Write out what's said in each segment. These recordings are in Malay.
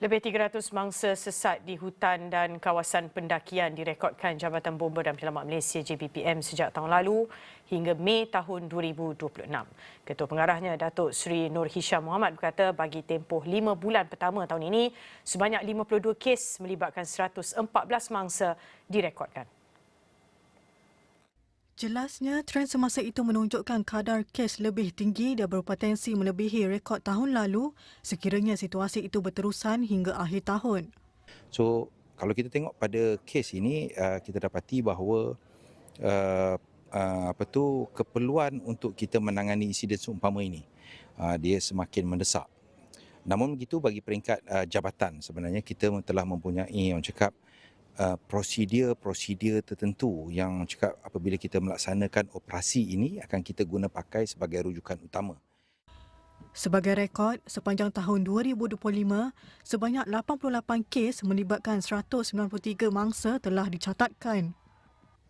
Lebih 300 mangsa sesat di hutan dan kawasan pendakian direkodkan Jabatan Bomba dan Penyelamat Malaysia JBPM sejak tahun lalu hingga Mei tahun 2026. Ketua Pengarahnya Datuk Seri Nur Hisham Mohamad berkata bagi tempoh 5 bulan pertama tahun ini, sebanyak 52 kes melibatkan 114 mangsa direkodkan. Jelasnya, trend semasa itu menunjukkan kadar kes lebih tinggi dan berpotensi melebihi rekod tahun lalu sekiranya situasi itu berterusan hingga akhir tahun. So, kalau kita tengok pada kes ini, kita dapati bahawa keperluan untuk kita menangani insiden seumpama ini, dia semakin mendesak. Namun begitu, bagi peringkat jabatan, sebenarnya kita telah mempunyai orang cakap prosedur tertentu yang cakap apabila kita melaksanakan operasi ini akan kita guna pakai sebagai rujukan utama. Sebagai rekod, sepanjang tahun 2025, sebanyak 88 kes melibatkan 193 mangsa telah dicatatkan.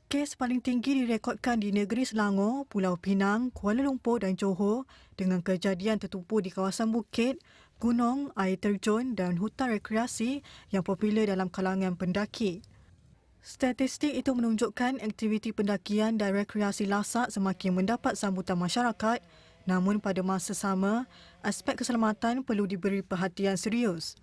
Kes paling tinggi direkodkan di negeri Selangor, Pulau Pinang, Kuala Lumpur dan Johor dengan kejadian tertumpu di kawasan bukit, gunung, air terjun dan hutan rekreasi yang popular dalam kalangan pendaki. Statistik itu menunjukkan aktiviti pendakian dan rekreasi lasak semakin mendapat sambutan masyarakat, namun pada masa sama, aspek keselamatan perlu diberi perhatian serius.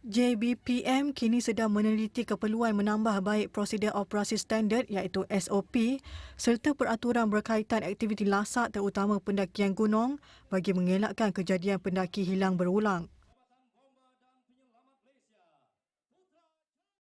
JBPM kini sedang meneliti keperluan menambah baik prosedur operasi standard iaitu SOP serta peraturan berkaitan aktiviti lasak terutama pendakian gunung bagi mengelakkan kejadian pendaki hilang berulang.